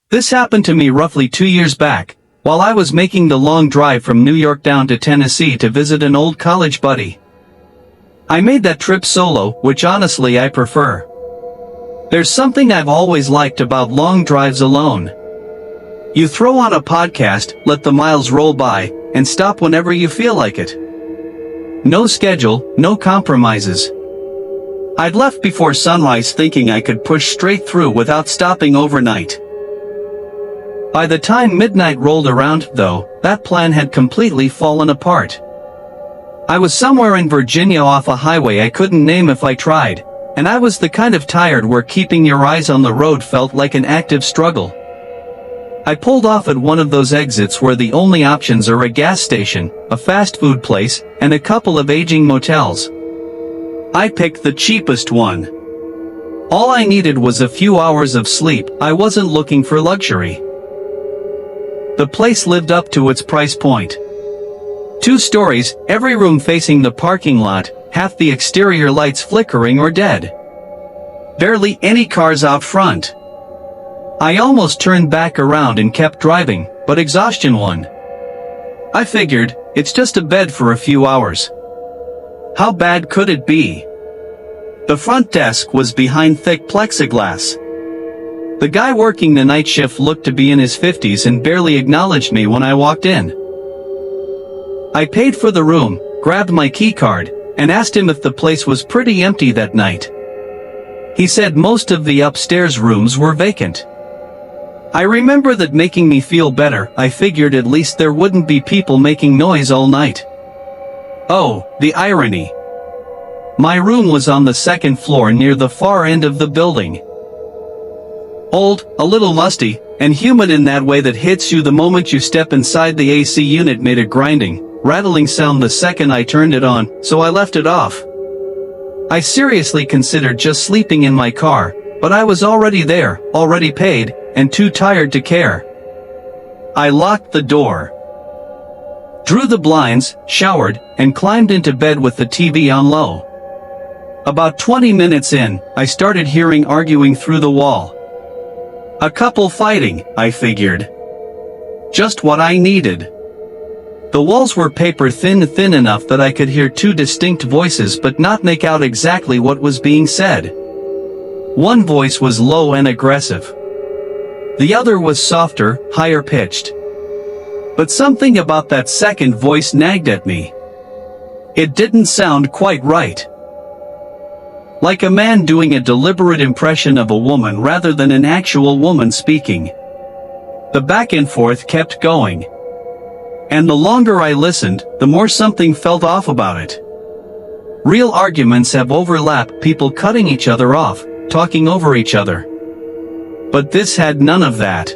This happened to me roughly 2 years back, while I was making the long drive from New York down to Tennessee to visit an old college buddy. I made that trip solo, which honestly I prefer. There's something I've always liked about long drives alone. You throw on a podcast, let the miles roll by, and stop whenever you feel like it. No schedule, no compromises. I'd left before sunrise thinking I could push straight through without stopping overnight. By the time midnight rolled around, though, that plan had completely fallen apart. I was somewhere in Virginia off a highway I couldn't name if I tried, and I was the kind of tired where keeping your eyes on the road felt like an active struggle. I pulled off at one of those exits where the only options are a gas station, a fast food place, and a couple of aging motels. I picked the cheapest one. All I needed was a few hours of sleep. I wasn't looking for luxury. The place lived up to its price point. 2 stories, every room facing the parking lot, half the exterior lights flickering or dead. Barely any cars out front. I almost turned back around and kept driving, but exhaustion won. I figured, it's just a bed for a few hours. How bad could it be? The front desk was behind thick plexiglass. The guy working the night shift looked to be in his 50s and barely acknowledged me when I walked in. I paid for the room, grabbed my key card, and asked him if the place was pretty empty that night. He said most of the upstairs rooms were vacant. I remember that making me feel better. I figured at least there wouldn't be people making noise all night. Oh, the irony. My room was on the 2nd floor near the far end of the building. Old, a little musty, and humid in that way that hits you the moment you step inside. The AC unit made a grinding, rattling sound the second I turned it on, so I left it off. I seriously considered just sleeping in my car, but I was already there, already paid, and too tired to care. I locked the door, drew the blinds, showered, and climbed into bed with the TV on low. About 20 minutes in, I started hearing arguing through the wall. A couple fighting, I figured. Just what I needed. The walls were paper thin enough that I could hear 2 distinct voices but not make out exactly what was being said. One voice was low and aggressive. The other was softer, higher pitched. But something about that second voice nagged at me. It didn't sound quite right. Like a man doing a deliberate impression of a woman rather than an actual woman speaking. The back and forth kept going. And the longer I listened, the more something felt off about it. Real arguments have overlap, people cutting each other off, talking over each other. But this had none of that.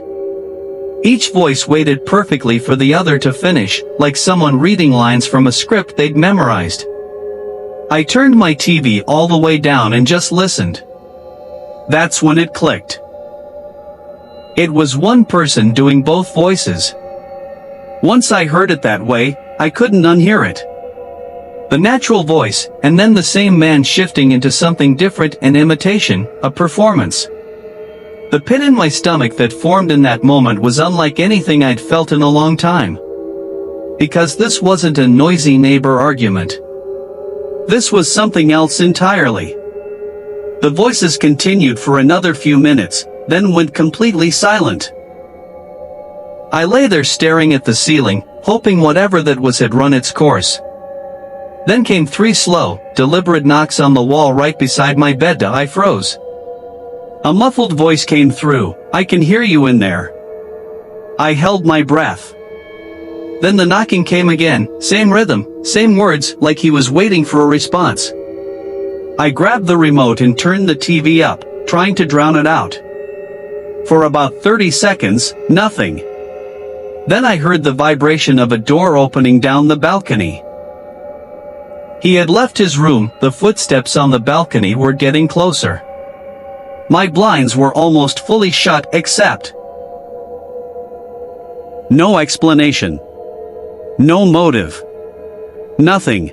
Each voice waited perfectly for the other to finish, like someone reading lines from a script they'd memorized. I turned my TV all the way down and just listened. That's when it clicked. It was one person doing both voices. Once I heard it that way, I couldn't unhear it. The natural voice, and then the same man shifting into something different, an imitation, a performance. The pit in my stomach that formed in that moment was unlike anything I'd felt in a long time. Because this wasn't a noisy neighbor argument. This was something else entirely. The voices continued for another few minutes, then went completely silent. I lay there staring at the ceiling, hoping whatever that was had run its course. Then came 3 slow, deliberate knocks on the wall right beside my bed. I froze. A muffled voice came through, "I can hear you in there." I held my breath. Then the knocking came again, same rhythm, same words, like he was waiting for a response. I grabbed the remote and turned the TV up, trying to drown it out. For about 30 seconds, nothing. Then I heard the vibration of a door opening down the balcony. He had left his room. The footsteps on the balcony were getting closer. My blinds were almost fully shut, except no explanation. No motive. Nothing.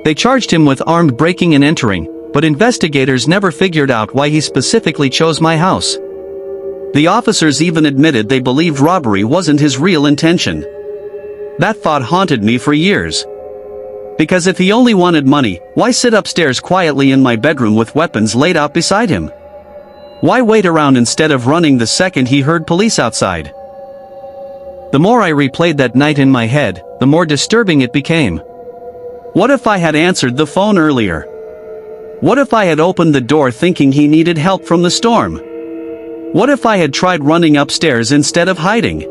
They charged him with armed breaking and entering, but investigators never figured out why he specifically chose my house. The officers even admitted they believed robbery wasn't his real intention. That thought haunted me for years. Because if he only wanted money, why sit upstairs quietly in my bedroom with weapons laid out beside him? Why wait around instead of running the second he heard police outside? The more I replayed that night in my head, the more disturbing it became. What if I had answered the phone earlier? What if I had opened the door thinking he needed help from the storm? What if I had tried running upstairs instead of hiding?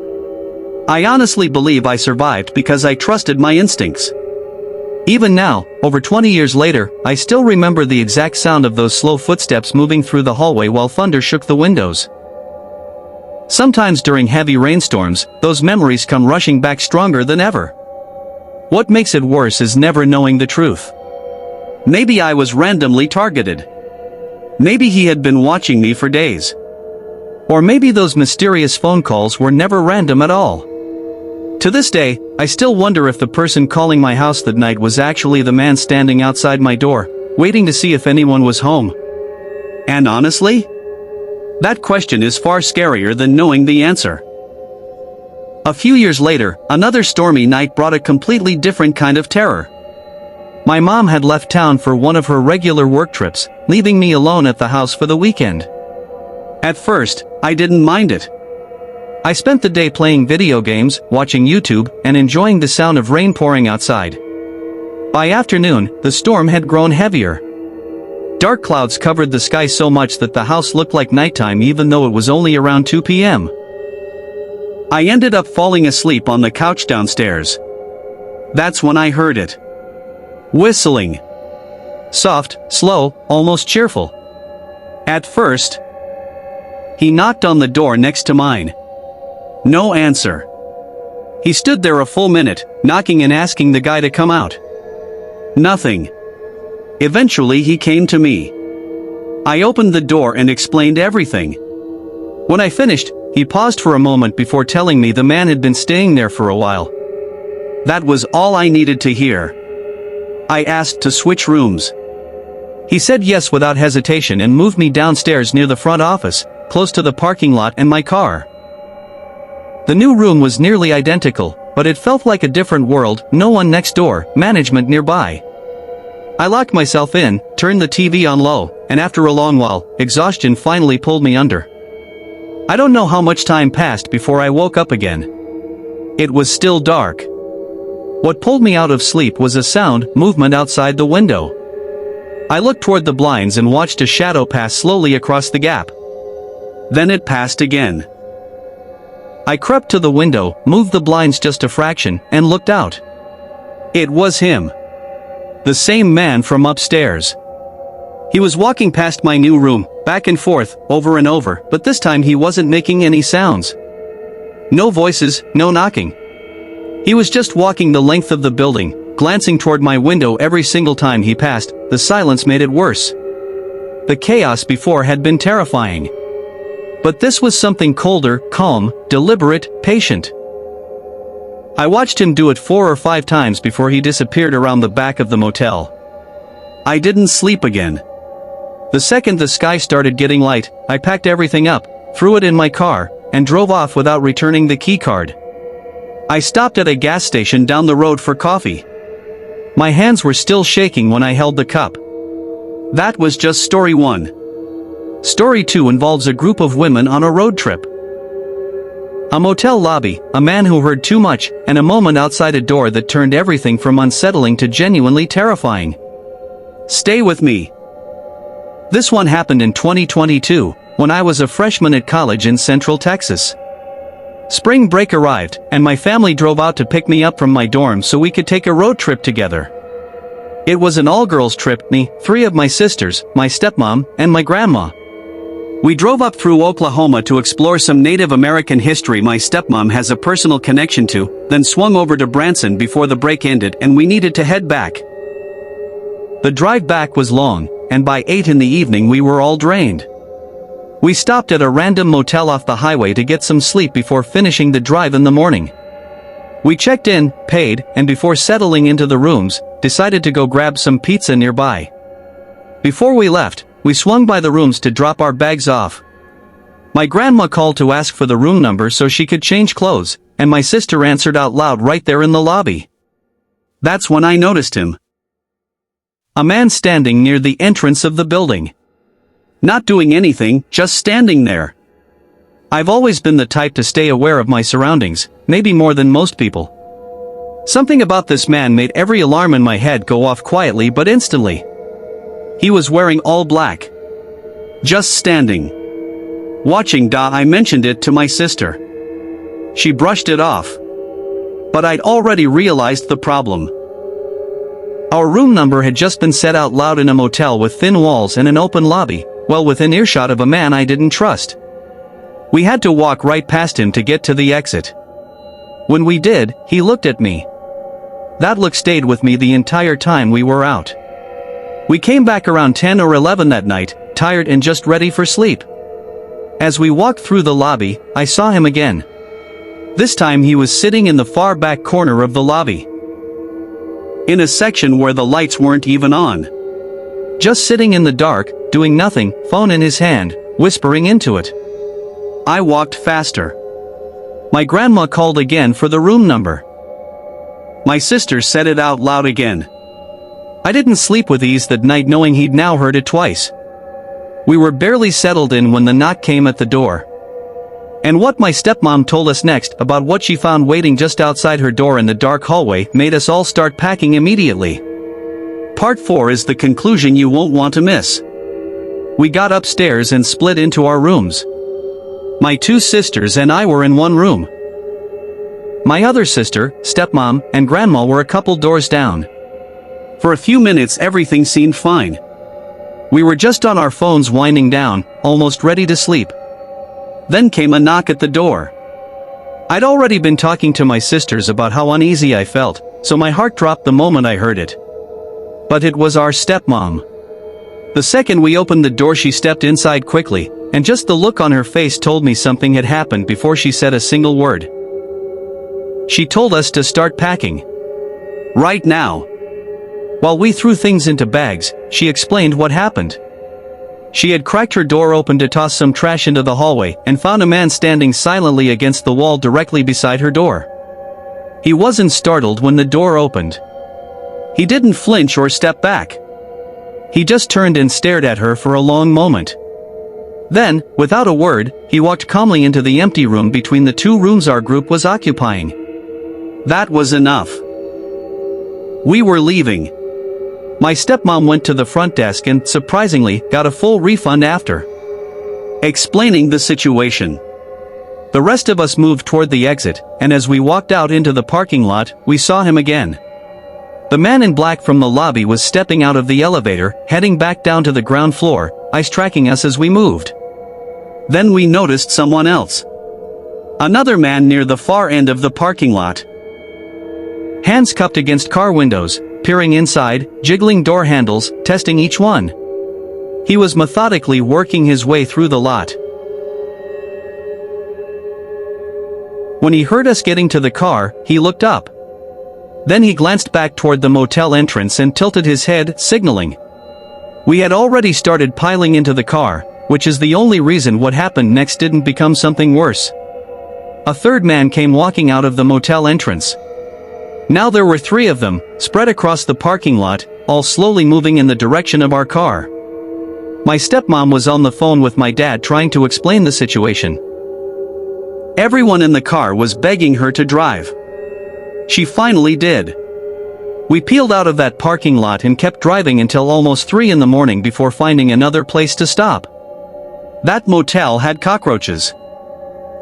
I honestly believe I survived because I trusted my instincts. Even now, over 20 years later, I still remember the exact sound of those slow footsteps moving through the hallway while thunder shook the windows. Sometimes during heavy rainstorms, those memories come rushing back stronger than ever. What makes it worse is never knowing the truth. Maybe I was randomly targeted. Maybe he had been watching me for days. Or maybe those mysterious phone calls were never random at all. To this day, I still wonder if the person calling my house that night was actually the man standing outside my door, waiting to see if anyone was home. And honestly, that question is far scarier than knowing the answer. A few years later, another stormy night brought a completely different kind of terror. My mom had left town for one of her regular work trips, leaving me alone at the house for the weekend. At first, I didn't mind it. I spent the day playing video games, watching YouTube, and enjoying the sound of rain pouring outside. By afternoon, the storm had grown heavier. Dark clouds covered the sky so much that the house looked like nighttime even though it was only around 2 p.m. I ended up falling asleep on the couch downstairs. That's when I heard it. Whistling. Soft, slow, almost cheerful. At first, he knocked on the door next to mine. No answer. He stood there a full minute, knocking and asking the guy to come out. Nothing. Eventually he came to me. I opened the door and explained everything. When I finished, he paused for a moment before telling me the man had been staying there for a while. That was all I needed to hear. I asked to switch rooms. He said yes without hesitation and moved me downstairs near the front office, close to the parking lot and my car. The new room was nearly identical, but it felt like a different world, no one next door, management nearby. I locked myself in, turned the TV on low, and after a long while, exhaustion finally pulled me under. I don't know how much time passed before I woke up again. It was still dark. What pulled me out of sleep was a sound, movement outside the window. I looked toward the blinds and watched a shadow pass slowly across the gap. Then it passed again. I crept to the window, moved the blinds just a fraction, and looked out. It was him. The same man from upstairs. He was walking past my new room, back and forth, over and over, but this time he wasn't making any sounds. No voices, no knocking. He was just walking the length of the building, glancing toward my window every single time he passed. The silence made it worse. The chaos before had been terrifying. But this was something colder, calm, deliberate, patient. I watched him do it 4 or 5 times before he disappeared around the back of the motel. I didn't sleep again. The second the sky started getting light, I packed everything up, threw it in my car, and drove off without returning the keycard. I stopped at a gas station down the road for coffee. My hands were still shaking when I held the cup. That was just story 1. Story 2 involves a group of women on a road trip. A motel lobby, a man who heard too much, and a moment outside a door that turned everything from unsettling to genuinely terrifying. Stay with me. This one happened in 2022, when I was a freshman at college in Central Texas. Spring break arrived, and my family drove out to pick me up from my dorm so we could take a road trip together. It was an all-girls trip, me, 3 of my sisters, my stepmom, and my grandma. We drove up through Oklahoma to explore some Native American history my stepmom has a personal connection to, then swung over to Branson before the break ended and we needed to head back. The drive back was long, and by 8 in the evening we were all drained. We stopped at a random motel off the highway to get some sleep before finishing the drive in the morning. We checked in, paid, and before settling into the rooms, decided to go grab some pizza nearby. Before we left, we swung by the rooms to drop our bags off. My grandma called to ask for the room number so she could change clothes, and my sister answered out loud right there in the lobby. That's when I noticed him. A man standing near the entrance of the building. Not doing anything, just standing there. I've always been the type to stay aware of my surroundings, maybe more than most people. Something about this man made every alarm in my head go off quietly but instantly. He was wearing all black. Just standing. Watching. I mentioned it to my sister. She brushed it off. But I'd already realized the problem. Our room number had just been said out loud in a motel with thin walls and an open lobby, well within earshot of a man I didn't trust. We had to walk right past him to get to the exit. When we did, he looked at me. That look stayed with me the entire time we were out. We came back around 10 or 11 that night, tired and just ready for sleep. As we walked through the lobby, I saw him again. This time he was sitting in the far back corner of the lobby. In a section where the lights weren't even on. Just sitting in the dark, doing nothing, phone in his hand, whispering into it. I walked faster. My grandma called again for the room number. My sister said it out loud again. I didn't sleep with ease that night knowing he'd now heard it twice. We were barely settled in when the knock came at the door. And what my stepmom told us next about what she found waiting just outside her door in the dark hallway made us all start packing immediately. Part 4 is the conclusion you won't want to miss. We got upstairs and split into our rooms. My two sisters and I were in one room. My other sister, stepmom, and grandma were a couple doors down. For a few minutes everything seemed fine. We were just on our phones winding down, almost ready to sleep. Then came a knock at the door. I'd already been talking to my sisters about how uneasy I felt, so my heart dropped the moment I heard it. But it was our stepmom. The second we opened the door she stepped inside quickly, and just the look on her face told me something had happened before she said a single word. She told us to start packing. Right now. While we threw things into bags, she explained what happened. She had cracked her door open to toss some trash into the hallway and found a man standing silently against the wall directly beside her door. He wasn't startled when the door opened. He didn't flinch or step back. He just turned and stared at her for a long moment. Then, without a word, he walked calmly into the empty room between the two rooms our group was occupying. That was enough. We were leaving. My stepmom went to the front desk and, surprisingly, got a full refund after explaining the situation. The rest of us moved toward the exit, and as we walked out into the parking lot, we saw him again. The man in black from the lobby was stepping out of the elevator, heading back down to the ground floor, eyes tracking us as we moved. Then we noticed someone else. Another man near the far end of the parking lot. Hands cupped against car windows, peering inside, jiggling door handles, testing each one. He was methodically working his way through the lot. When he heard us getting to the car, he looked up. Then he glanced back toward the motel entrance and tilted his head, signaling. We had already started piling into the car, which is the only reason what happened next didn't become something worse. A third man came walking out of the motel entrance. Now there were 3 of them, spread across the parking lot, all slowly moving in the direction of our car. My stepmom was on the phone with my dad trying to explain the situation. Everyone in the car was begging her to drive. She finally did. We peeled out of that parking lot and kept driving until almost 3 in the morning before finding another place to stop. That motel had cockroaches.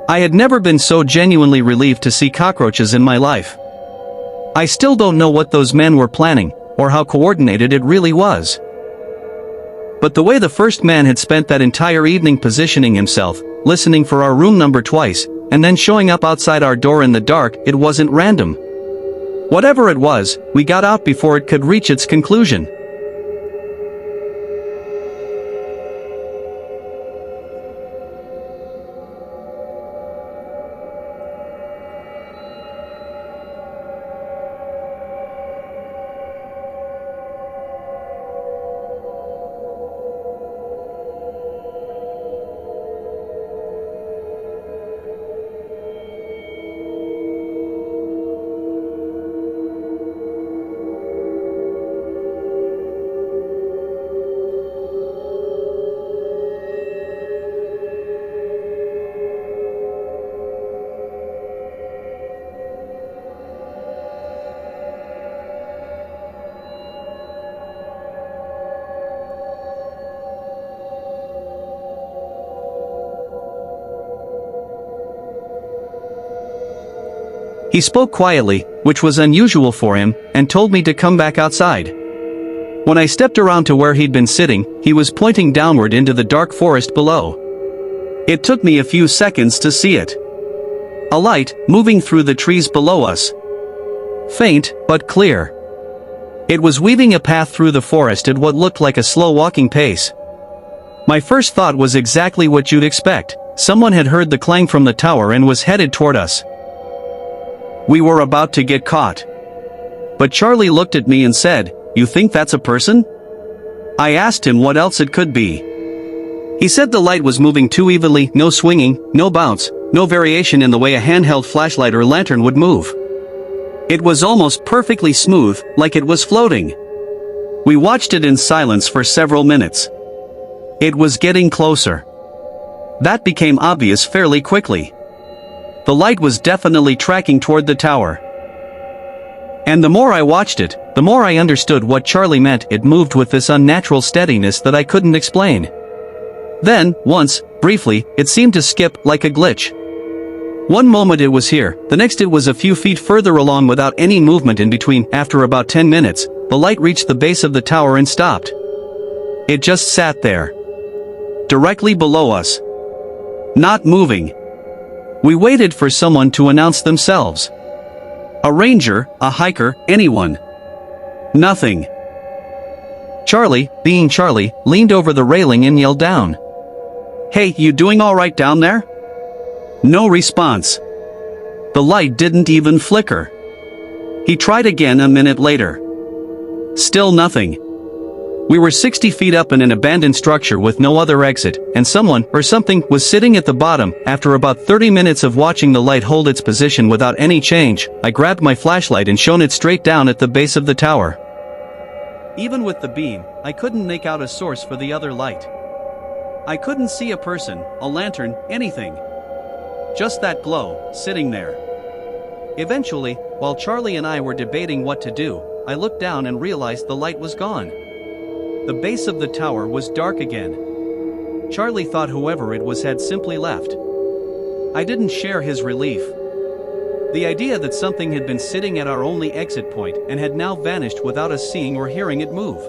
I had never been so genuinely relieved to see cockroaches in my life. I still don't know what those men were planning, or how coordinated it really was. But the way the first man had spent that entire evening positioning himself, listening for our room number twice, and then showing up outside our door in the dark, it wasn't random. Whatever it was, we got out before it could reach its conclusion. He spoke quietly, which was unusual for him, and told me to come back outside. When I stepped around to where he'd been sitting, he was pointing downward into the dark forest below. It took me a few seconds to see it. A light, moving through the trees below us. Faint, but clear. It was weaving a path through the forest at what looked like a slow walking pace. My first thought was exactly what you'd expect. Someone had heard the clang from the tower and was headed toward us. We were about to get caught. But Charlie looked at me and said, "You think that's a person?" I asked him what else it could be. He said the light was moving too evenly, no swinging, no bounce, no variation in the way a handheld flashlight or lantern would move. It was almost perfectly smooth, like it was floating. We watched it in silence for several minutes. It was getting closer. That became obvious fairly quickly. The light was definitely tracking toward the tower. And the more I watched it, the more I understood what Charlie meant. It moved with this unnatural steadiness that I couldn't explain. Then, once, briefly, it seemed to skip like a glitch. One moment it was here, the next it was a few feet further along without any movement in between. After about 10 minutes, the light reached the base of the tower and stopped. It just sat there. Directly below us. Not moving. We waited for someone to announce themselves. A ranger, a hiker, anyone. Nothing. Charlie, being Charlie, leaned over the railing and yelled down. "Hey, you doing all right down there?" No response. The light didn't even flicker. He tried again a minute later. Still nothing. We were 60 feet up in an abandoned structure with no other exit, and someone, or something, was sitting at the bottom. After about 30 minutes of watching the light hold its position without any change, I grabbed my flashlight and shone it straight down at the base of the tower. Even with the beam, I couldn't make out a source for the other light. I couldn't see a person, a lantern, anything. Just that glow, sitting there. Eventually, while Charlie and I were debating what to do, I looked down and realized the light was gone. The base of the tower was dark again. Charlie thought whoever it was had simply left. I didn't share his relief. The idea that something had been sitting at our only exit point and had now vanished without us seeing or hearing it move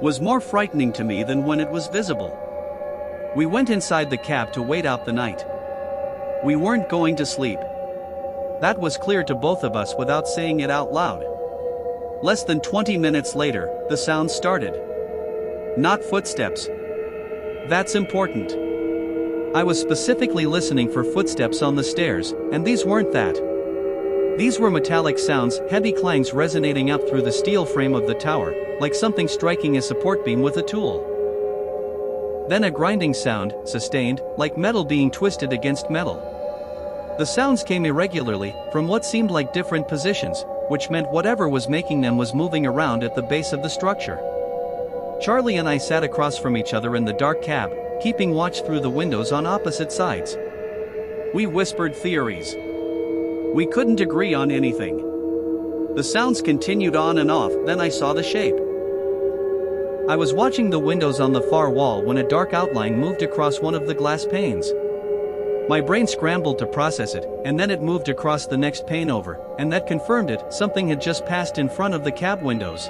was more frightening to me than when it was visible. We went inside the cab to wait out the night. We weren't going to sleep. That was clear to both of us without saying it out loud. Less than 20 minutes later, the sound started. Not footsteps. That's important. I was specifically listening for footsteps on the stairs, and these weren't that. These were metallic sounds, heavy clangs resonating up through the steel frame of the tower, like something striking a support beam with a tool. Then a grinding sound, sustained, like metal being twisted against metal. The sounds came irregularly, from what seemed like different positions, which meant whatever was making them was moving around at the base of the structure. Charlie and I sat across from each other in the dark cab, keeping watch through the windows on opposite sides. We whispered theories. We couldn't agree on anything. The sounds continued on and off, then I saw the shape. I was watching the windows on the far wall when a dark outline moved across one of the glass panes. My brain scrambled to process it, and then it moved across the next pane over, and that confirmed it. Something had just passed in front of the cab windows.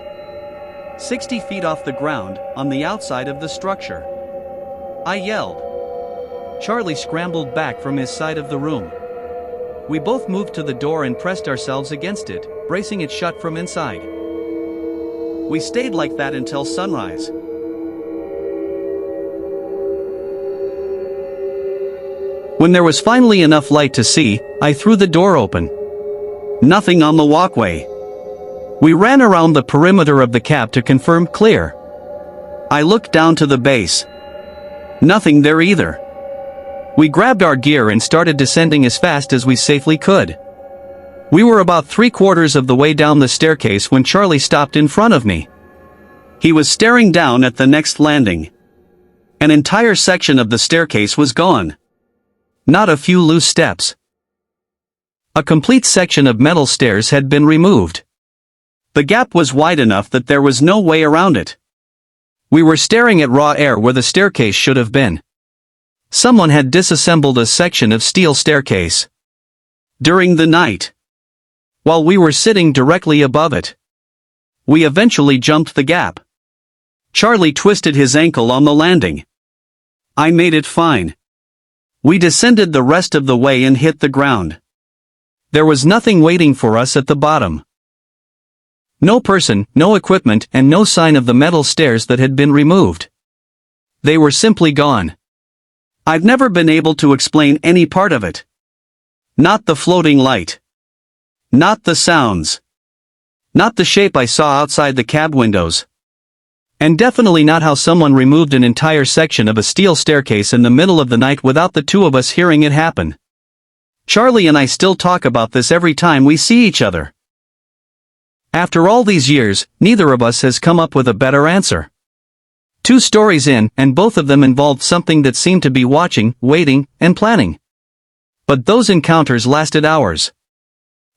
60 feet off the ground, on the outside of the structure. I yelled. Charlie scrambled back from his side of the room. We both moved to the door and pressed ourselves against it, bracing it shut from inside. We stayed like that until sunrise. When there was finally enough light to see, I threw the door open. Nothing on the walkway. We ran around the perimeter of the cab to confirm clear. I looked down to the base. Nothing there either. We grabbed our gear and started descending as fast as we safely could. We were about 3/4 of the way down the staircase when Charlie stopped in front of me. He was staring down at the next landing. An entire section of the staircase was gone. Not a few loose steps. A complete section of metal stairs had been removed. The gap was wide enough that there was no way around it. We were staring at raw air where the staircase should have been. Someone had disassembled a section of steel staircase. During the night, while we were sitting directly above it, we eventually jumped the gap. Charlie twisted his ankle on the landing. I made it fine. We descended the rest of the way and hit the ground. There was nothing waiting for us at the bottom. No person, no equipment, and no sign of the metal stairs that had been removed. They were simply gone. I've never been able to explain any part of it. Not the floating light. Not the sounds. Not the shape I saw outside the cab windows. And definitely not how someone removed an entire section of a steel staircase in the middle of the night without the two of us hearing it happen. Charlie and I still talk about this every time we see each other. After all these years, neither of us has come up with a better answer. 2 stories in, and both of them involved something that seemed to be watching, waiting, and planning. But those encounters lasted hours.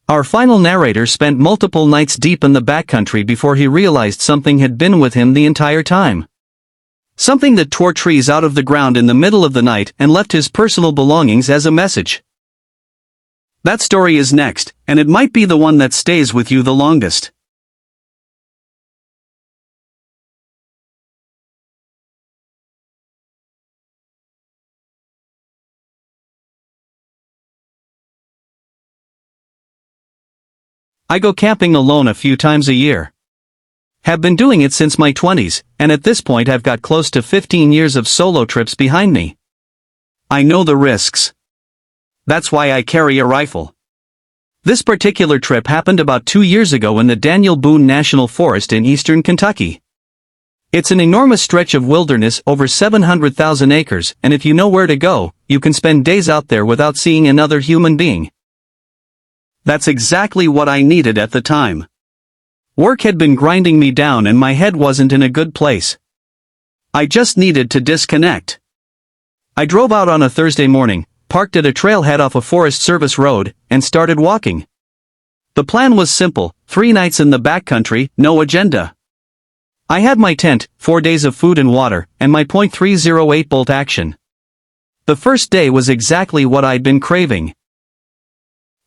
Our final narrator spent multiple nights deep in the backcountry before he realized something had been with him the entire time. Something that tore trees out of the ground in the middle of the night and left his personal belongings as a message. That story is next, and it might be the one that stays with you the longest. I go camping alone a few times a year. Have been doing it since my 20s, and at this point I've got close to 15 years of solo trips behind me. I know the risks. That's why I carry a rifle. This particular trip happened about 2 years ago in the Daniel Boone National Forest in eastern Kentucky. It's an enormous stretch of wilderness over 700,000 acres, and if you know where to go, you can spend days out there without seeing another human being. That's exactly what I needed at the time. Work had been grinding me down and my head wasn't in a good place. I just needed to disconnect. I drove out on a Thursday morning, parked at a trailhead off a Forest Service road, and started walking. The plan was simple: 3 nights in the backcountry, no agenda. I had my tent, 4 days of food and water, and my .308 bolt action. The first day was exactly what I'd been craving.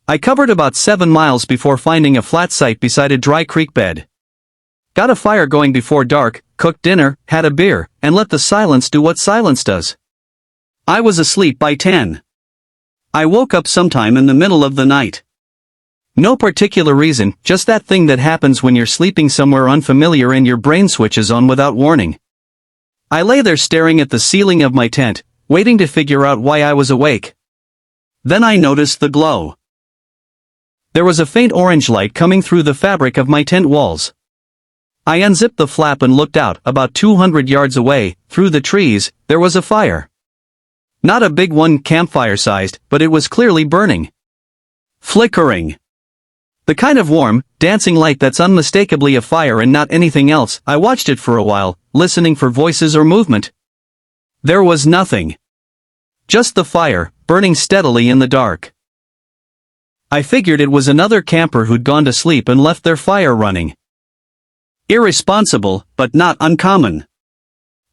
I covered about 7 miles before finding a flat site beside a dry creek bed. Got a fire going before dark, cooked dinner, had a beer, and let the silence do what silence does. I was asleep by 10. I woke up sometime in the middle of the night. No particular reason, just that thing that happens when you're sleeping somewhere unfamiliar and your brain switches on without warning. I lay there staring at the ceiling of my tent, waiting to figure out why I was awake. Then I noticed the glow. There was a faint orange light coming through the fabric of my tent walls. I unzipped the flap and looked out. About 200 yards away, through the trees, there was a fire. Not a big one, campfire-sized, but it was clearly burning. Flickering. The kind of warm, dancing light that's unmistakably a fire and not anything else. I watched it for a while, listening for voices or movement. There was nothing. Just the fire, burning steadily in the dark. I figured it was another camper who'd gone to sleep and left their fire running. Irresponsible, but not uncommon.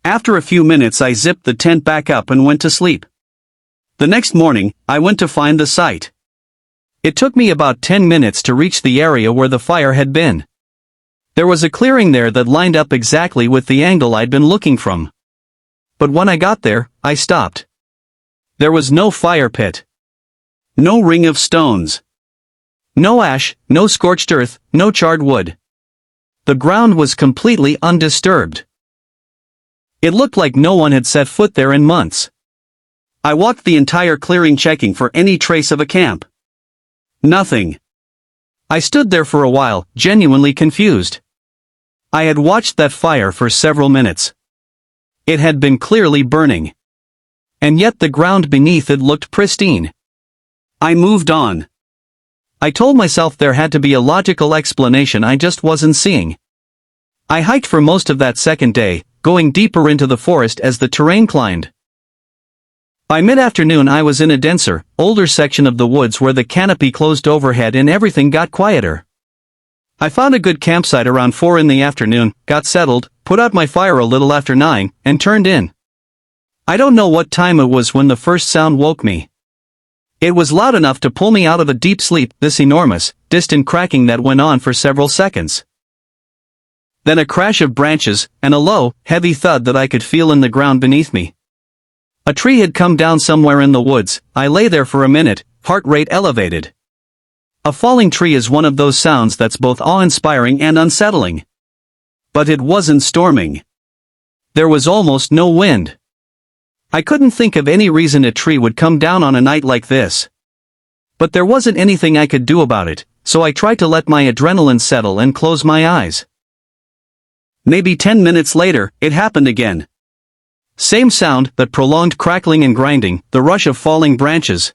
After a few minutes I zipped the tent back up and went to sleep. The next morning, I went to find the site. It took me about 10 minutes to reach the area where the fire had been. There was a clearing there that lined up exactly with the angle I'd been looking from. But when I got there, I stopped. There was no fire pit. No ring of stones. No ash, no scorched earth, no charred wood. The ground was completely undisturbed. It looked like no one had set foot there in months. I walked the entire clearing checking for any trace of a camp. Nothing. I stood there for a while, genuinely confused. I had watched that fire for several minutes. It had been clearly burning. And yet the ground beneath it looked pristine. I moved on. I told myself there had to be a logical explanation I just wasn't seeing. I hiked for most of that second day, going deeper into the forest as the terrain climbed. By mid-afternoon I was in a denser, older section of the woods where the canopy closed overhead and everything got quieter. I found a good campsite around 4 in the afternoon, got settled, put out my fire a little after 9, and turned in. I don't know what time it was when the first sound woke me. It was loud enough to pull me out of a deep sleep, this enormous, distant cracking that went on for several seconds. Then a crash of branches, and a low, heavy thud that I could feel in the ground beneath me. A tree had come down somewhere in the woods. I lay there for a minute, heart rate elevated. A falling tree is one of those sounds that's both awe-inspiring and unsettling. But it wasn't storming. There was almost no wind. I couldn't think of any reason a tree would come down on a night like this. But there wasn't anything I could do about it, so I tried to let my adrenaline settle and close my eyes. Maybe 10 minutes later, it happened again. Same sound, but prolonged crackling and grinding, the rush of falling branches,